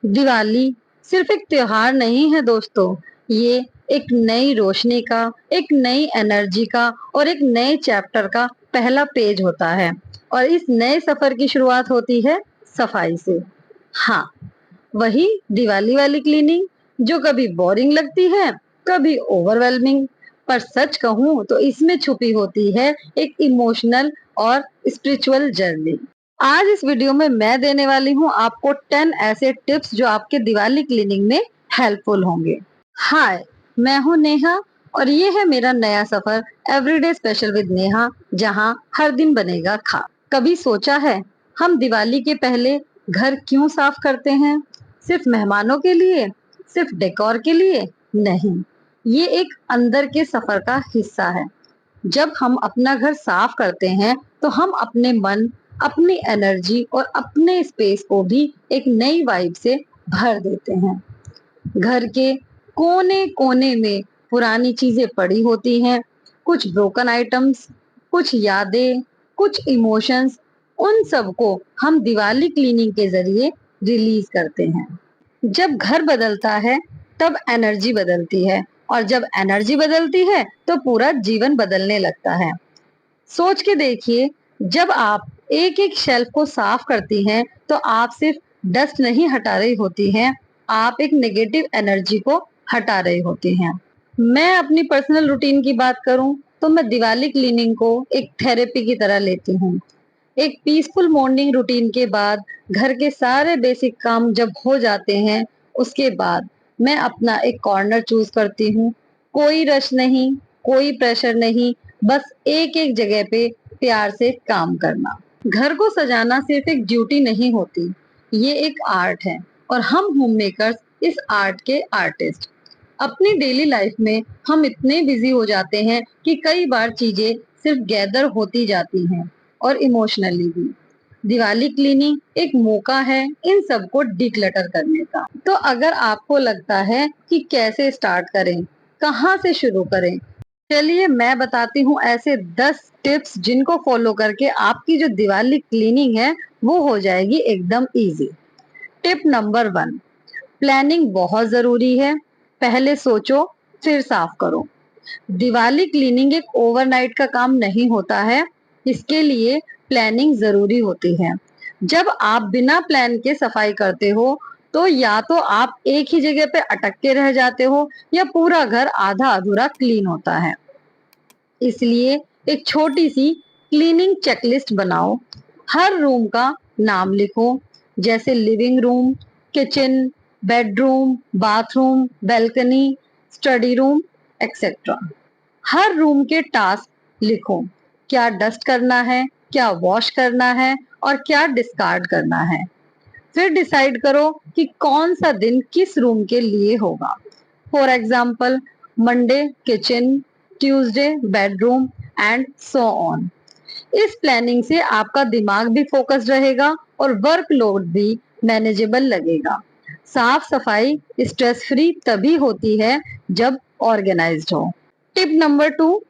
दिवाली सिर्फ एक त्योहार नहीं है दोस्तों, ये एक नई रोशनी का, एक नई एनर्जी का और एक नए चैप्टर का पहला पेज होता है। और इस नए सफर की शुरुआत होती है सफाई से। हाँ, वही दिवाली वाली क्लीनिंग जो कभी बोरिंग लगती है, कभी ओवरवेलमिंग, पर सच कहूँ तो इसमें छुपी होती है एक इमोशनल और स्पिरिचुअल जर्नी। आज इस वीडियो में मैं देने वाली हूँ आपको 10 ऐसे टिप्स जो आपके दिवाली क्लीनिंग में हेल्पफुल होंगे। हाय, मैं हूँ नेहा और ये है मेरा नया सफर एवरीडे स्पेशल विद नेहा, जहाँ हर दिन बनेगा खास। कभी सोचा है हम दिवाली के पहले घर क्यों साफ करते हैं? सिर्फ मेहमानों के लिए, सिर्फ डेकोर के लिए? नहीं, ये एक अंदर के सफर का हिस्सा है। जब हम अपना घर साफ करते हैं तो हम अपने मन, अपनी एनर्जी और अपने स्पेस को भी एक नई वाइब से भर देते हैं। घर के कोने कोने में पुरानी चीजें पड़ी होती हैं, कुछ ब्रोकन आइटम्स, कुछ यादें, कुछ इमोशंस, उन सब को हम दिवाली क्लीनिंग के जरिए रिलीज करते हैं। जब घर बदलता है तब एनर्जी बदलती है, और जब एनर्जी बदलती है तो पूरा जीवन बदलने लगता है। सोच के देखिए, जब आप एक एक शेल्फ को साफ करती हैं तो आप सिर्फ डस्ट नहीं हटा रही होती हैं, आप एक नेगेटिव एनर्जी को हटा रही होती हैं। मैं अपनी पर्सनल रूटीन की बात करूं तो मैं दिवाली क्लीनिंग को एक थेरेपी की तरह लेती हूँ। एक पीसफुल मॉर्निंग रूटीन के बाद घर के सारे बेसिक काम जब हो जाते हैं, उसके बाद मैं अपना एक कॉर्नर चूज करती हूँ। कोई रश नहीं, कोई प्रेशर नहीं, बस एक एक जगह पे प्यार से काम करना। घर को सजाना सिर्फ एक ड्यूटी नहीं होती, ये एक आर्ट है, और हम होम मेकर्स इस आर्ट के आर्टिस्ट। अपनी डेली लाइफ में हम इतने बिजी हो जाते हैं कि कई बार चीजें सिर्फ गैदर होती जाती हैं, और इमोशनली भी। दिवाली क्लीनिंग एक मौका है इन सबको डिक्लटर करने का। तो अगर आपको लगता है कि कैसे स्टार्ट करें, कहाँ से शुरू करें, चलिए मैं बताती हूँ ऐसे 10 टिप्स जिनको फॉलो करके आपकी जो दिवाली क्लीनिंग है वो हो जाएगी एकदम इजी। टिप नंबर 1, प्लानिंग बहुत जरूरी है। पहले सोचो, फिर साफ करो। दिवाली क्लीनिंग एक ओवरनाइट का काम नहीं होता है, इसके लिए प्लानिंग जरूरी होती है। जब आप बिना प्लान के सफाई करते हो तो या तो आप एक ही जगह पे अटक के रह जाते हो, या पूरा घर आधा अधूरा क्लीन होता है। इसलिए एक छोटी सी क्लीनिंग चेकलिस्ट बनाओ। हर रूम का नाम लिखो, जैसे living room, kitchen, bedroom, bathroom, balcony, study room, etcetera. हर रूम के टास्क लिखो, क्या डस्ट करना है, क्या वॉश करना है और क्या डिस्कार्ड करना है। फिर डिसाइड करो कि कौन सा दिन किस रूम के लिए होगा। For example, Monday kitchen, Tuesday bedroom and so on. इस प्लानिंग से आपका दिमाग भी फोकस्ड रहेगा और वर्कलोड भी मैनेजेबल लगेगा। साफ सफाई स्ट्रेस फ्री तभी होती है जब ऑर्गेनाइज्ड हो। टिप नंबर 2,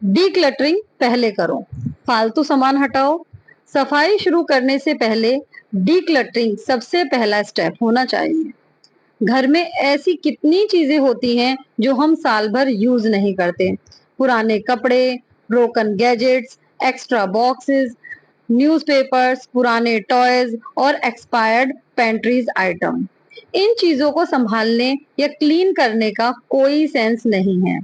डीक्लटरिंग पहले करो। फालतू सामान हटाओ। सफाई शुरू करने से पहले डीक्लटरिंग सबसे पहला स्टेप होना चाहिए। घर में ऐसी कितनी चीजें होती हैं जो हम साल भर यूज नहीं करते। पुराने कपड़े, broken gadgets, extra boxes, newspapers, पुराने टॉयज और एक्सपायर्ड पेंट्रीज आइटम। इन चीजों को संभालने या क्लीन करने का कोई सेंस नहीं है।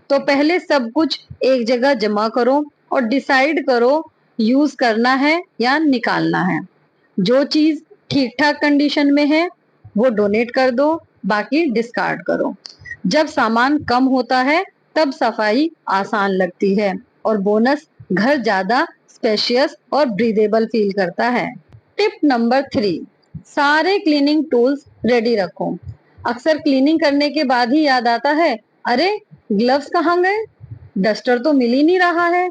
तो पहले सब कुछ एक जगह जमा करो और डिसाइड करो यूज करना है या निकालना है। जो चीज ठीक ठाक कंडीशन में है वो डोनेट कर दो, बाकी डिस्कार्ड करो। जब सामान कम होता है तब सफाई आसान लगती है, और बोनस, घर ज्यादा स्पेशियस और ब्रीदेबल फील करता है। टिप नंबर 3, सारे क्लीनिंग टूल्स रेडी रखो। अक्सर क्लीनिंग करने के बाद ही याद आता है, अरे ग्लव्स कहाँ गए, डस्टर तो मिल ही नहीं रहा है।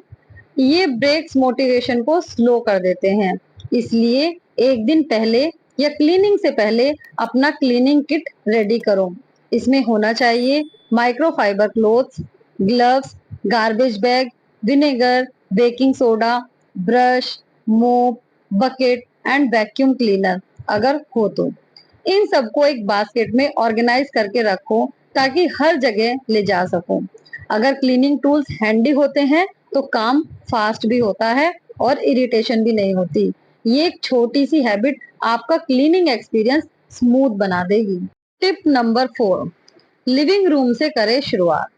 ये ब्रेक्स मोटिवेशन को स्लो कर देते हैं। इसलिए एक दिन पहले या क्लीनिंग से पहले अपना क्लीनिंग किट रेडी करो। इसमें होना चाहिए microfibre clothes, gloves, garbage bag, vinegar, baking soda, brush, मोप, बकेट एंड वैक्यूम क्लीनर अगर हो तो। इन सबको एक बास्केट में ऑर्गेनाइज करके रखो ताकि हर जगह ले जा सको। अगर क्लीनिंग टूल्स हैंडी होते हैं तो काम फास्ट भी होता है और इरिटेशन भी नहीं होती। ये एक छोटी सी हैबिट आपका क्लीनिंग एक्सपीरियंस स्मूथ बना देगी। टिप नंबर 4, लिविंग रूम से करें शुरुआत,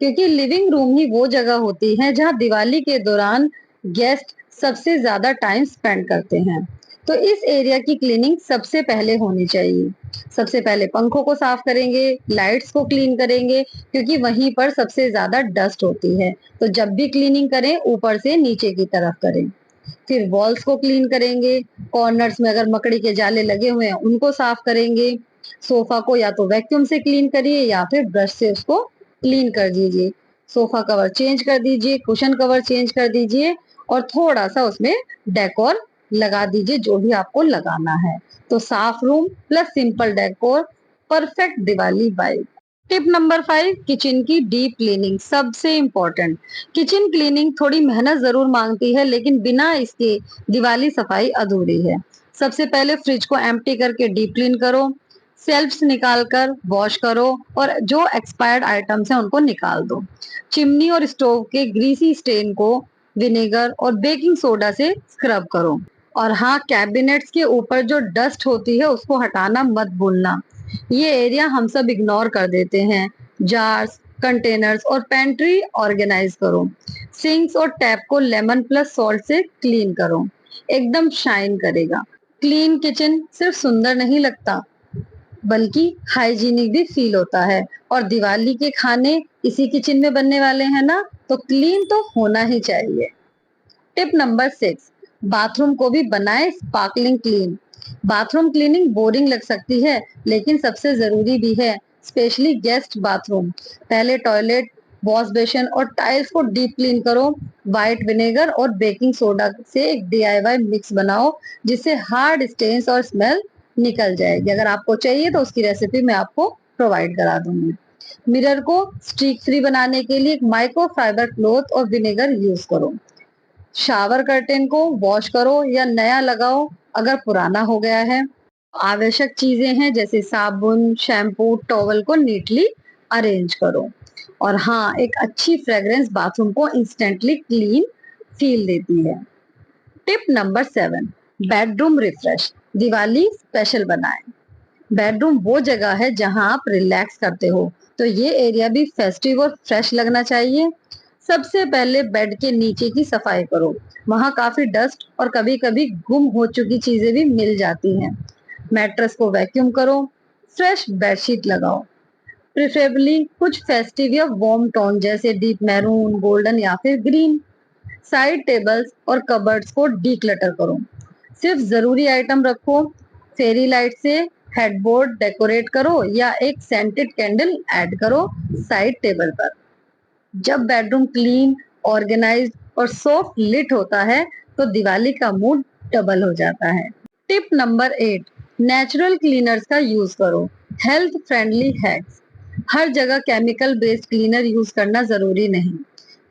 क्योंकि लिविंग रूम ही वो जगह होती है जहां दिवाली के दौरान गेस्ट सबसे ज्यादा टाइम स्पेंड करते हैं। तो इस एरिया की क्लीनिंग सबसे पहले होनी चाहिए। सबसे पहले पंखों को साफ करेंगे, लाइट्स को क्लीन करेंगे, क्योंकि वहीं पर सबसे ज्यादा डस्ट होती है। तो जब भी क्लीनिंग करें ऊपर से नीचे की तरफ करें। फिर वॉल्स को क्लीन करेंगे, कॉर्नर्स में अगर मकड़ी के जाले लगे हुए हैं उनको साफ करेंगे। सोफा को या तो वैक्यूम से क्लीन करिए या फिर ब्रश से उसको क्लीन कर दीजिए। सोफा कवर चेंज कर दीजिए, कुशन कवर चेंज कर दीजिए और थोड़ा सा उसमें डेकोर लगा दीजिए जो भी आपको लगाना है। तो साफ room plus simple decor, perfect Diwali vibe. Tip number 5, kitchen की डीप क्लीनिंग सबसे इम्पोर्टेंट। किचन क्लीनिंग थोड़ी मेहनत जरूर मांगती है, लेकिन बिना इसके दिवाली सफाई अधूरी है। सबसे पहले फ्रिज को एम्प्टी करके डीप क्लीन करो, सेल्फ्स निकाल कर वॉश करो और जो एक्सपायर्ड आइटम्स हैं उनको निकाल दो। चिमनी और स्टोव के ग्रीसी स्टेन को विनेगर और बेकिंग सोडा से स्क्रब करो। और हाँ, कैबिनेट्स के ऊपर जो डस्ट होती है उसको हटाना मत भूलना। ये एरिया हम सब इग्नोर कर देते हैं। जार्स, कंटेनर्स और पेंट्री ऑर्गेनाइज करो। सिंक्स और टैप को लेमन प्लस सॉल्ट से क्लीन करो, एकदम शाइन करेगा। क्लीन किचन सिर्फ सुंदर नहीं लगता बल्कि हाइजीनिक भी फील होता है। और दिवाली के खाने इसी किचन में बनने वाले हैं ना, तो क्लीन तो होना ही चाहिए। टिप नंबर 6, बाथरूम को भी बनाए sparkling clean. Bathroom cleaning boring लग सकती है, लेकिन सबसे जरूरी भी है, स्पेशली गेस्ट बाथरूम। पहले टॉयलेट, वॉश बेसिन और टाइल्स को डीप क्लीन करो। व्हाइट विनेगर और बेकिंग सोडा से एक DIY मिक्स बनाओ जिससे हार्ड स्टेन्स और स्मेल निकल जाएगी। अगर आपको चाहिए तो उसकी रेसिपी मैं आपको प्रोवाइड करा दूंगी। मिरर को स्ट्रीक फ्री बनाने के लिए एक माइक्रो फाइबर क्लॉथ और विनेगर यूज करो। शावर कर्टेन को वॉश करो या नया लगाओ अगर पुराना हो गया है। आवश्यक चीजें हैं जैसे साबुन, शैम्पू, टॉवल को नीटली अरेंज करो। और हाँ, एक अच्छी फ्रेग्रेंस बाथरूम को इंस्टेंटली क्लीन फील देती है। Tip number 7, bedroom refresh Diwali special बनाएं। बेडरूम वो जगह है जहां आप रिलैक्स करते हो, तो ये एरिया भी फेस्टिव और फ्रेश लगना चाहिए। सबसे पहले बेड के नीचे की सफाई करो। वहां काफी डस्ट और कभी कभी गुम हो चुकी चीजें भी मिल जाती हैं। मैट्रेस को वैक्यूम करो, फ्रेश बेडशीट लगाओ, प्रिफरेबली कुछ फेस्टिव या वार्म टोन जैसे डीप मैरून, गोल्डन या फिर ग्रीन। साइड टेबल्स और कबर्ड्स को डीक्लटर करो, सिर्फ जरूरी आइटम रखो। फेरी लाइट से हेडबोर्ड डेकोरेट करो या एक सेंटेड कैंडल ऐड करो साइड टेबल पर। जब बेडरूम क्लीन, ऑर्गेनाइज्ड और सॉफ्ट लिट होता है तो दिवाली का मूड डबल हो जाता है। टिप नंबर 8, नेचुरल क्लीनर्स का यूज करो। Health friendly hacks. हर जगह केमिकल बेस्ड क्लीनर यूज करना जरूरी नहीं।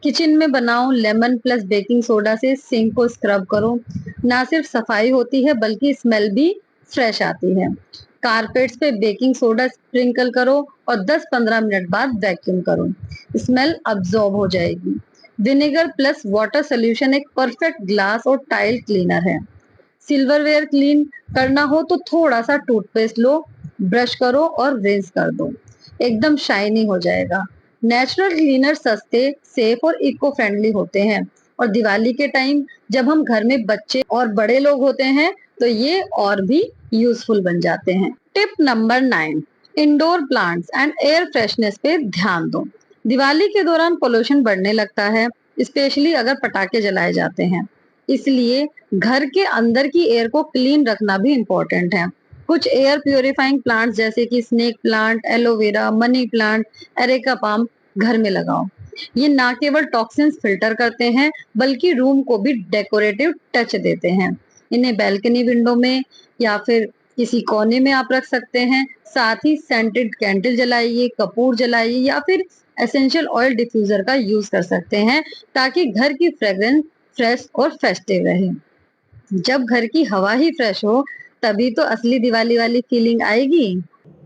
किचन में बनाओ, लेमन प्लस बेकिंग सोडा से सिंक को स्क्रब करो। ना सिर्फ सफाई होती है बल्कि स्मेल भी फ्रेश आती है। कारपेट्स पे बेकिंग सोडा स्प्रिंकल करो और 10-15 मिनट बाद वैक्यूम करो, स्मेल अब्जॉर्ब हो जाएगी। विनेगर प्लस वाटर सोल्यूशन एक परफेक्ट ग्लास और टाइल क्लीनर है। सिल्वरवेयर क्लीन करना हो तो थोड़ा सा टूथपेस्ट लो, ब्रश करो और रिंस कर दो, एकदम शाइनी हो जाएगा। नेचुरल क्लीनर सस्ते, सेफ और इको फ्रेंडली होते हैं। और दिवाली के टाइम जब हम घर में बच्चे और बड़े लोग होते हैं तो ये और भी यूजफुल बन जाते हैं। Tip number 9, indoor plants and air freshness पे ध्यान दो। दिवाली के दौरान पोल्यूशन बढ़ने लगता है, स्पेशली अगर पटाखे जलाए जाते हैं। इसलिए घर के अंदर की एयर को क्लीन रखना भी इम्पोर्टेंट है। कुछ एयर प्योरीफाइंग प्लांट्स जैसे कि snake plant, aloe vera, money plant, areca palm घर में लगाओ। ये ना केवल टॉक्सिन्स फिल्टर करते हैं बल्कि रूम को भी डेकोरेटिव टच देते हैं। इन्हें बैल्कनी विंडो में या फिर किसी कोने में आप रख सकते हैं। साथ ही सेंटेड कैंडल जलाइए, कपूर जलाइए या फिर एसेंशियल ऑयल डिफ्यूजर का यूज कर सकते हैं ताकि घर की फ्रेग्रेंस फ्रेश और फेस्टिव रहे। जब घर की हवा ही फ्रेश हो तभी तो असली दिवाली वाली फीलिंग आएगी।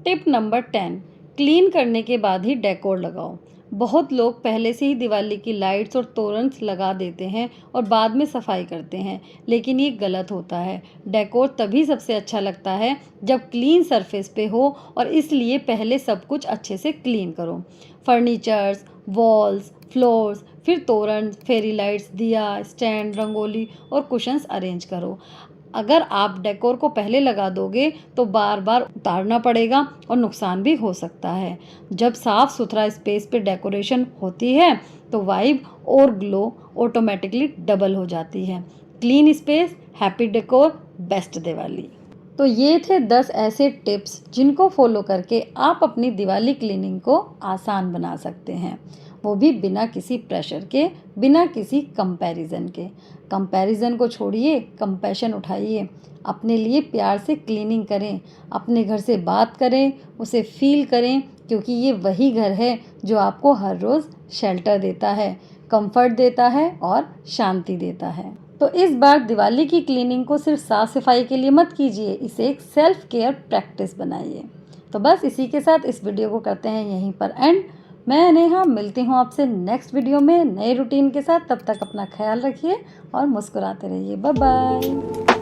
टिप नंबर 10, क्लीन करने के बाद ही डेकोर लगाओ। बहुत लोग पहले से ही दिवाली की लाइट्स और तोरन्स लगा देते हैं और बाद में सफाई करते हैं, लेकिन ये गलत होता है। डेकोर तभी सबसे अच्छा लगता है जब क्लीन सरफेस पे हो, और इसलिए पहले सब कुछ अच्छे से क्लीन करो। फर्नीचर्स, वॉल्स, फ्लोर्स, फिर तोरण, फेरी लाइट्स, दिया, स्टैंड, रंगोली और कुशन्स अरेंज करो। अगर आप डेकोर को पहले लगा दोगे तो बार बार उतारना पड़ेगा और नुकसान भी हो सकता है। जब साफ सुथरा स्पेस पे डेकोरेशन होती है तो वाइब और ग्लो ऑटोमेटिकली डबल हो जाती है। Clean space, happy decor, best Diwali. तो ये थे 10 ऐसे टिप्स जिनको फॉलो करके आप अपनी दिवाली क्लीनिंग को आसान बना सकते हैं, वो भी बिना किसी प्रेशर के, बिना किसी कंपैरिजन के। कंपैरिजन को छोड़िए, कंपैशन उठाइए, अपने लिए प्यार से क्लीनिंग करें, अपने घर से बात करें, उसे फील करें, क्योंकि ये वही घर है जो आपको हर रोज़ शेल्टर देता है, कंफर्ट देता है और शांति देता है। तो इस बार दिवाली की क्लीनिंग को सिर्फ साफ सफाई के लिए मत कीजिए, इसे एक सेल्फ केयर प्रैक्टिस बनाइए। तो बस इसी के साथ इस वीडियो को करते हैं यहीं पर एंड। मैं नेहा मिलती हूँ आपसे नेक्स्ट वीडियो में नए रूटीन के साथ। तब तक अपना ख्याल रखिए और मुस्कुराते रहिए। Bye bye.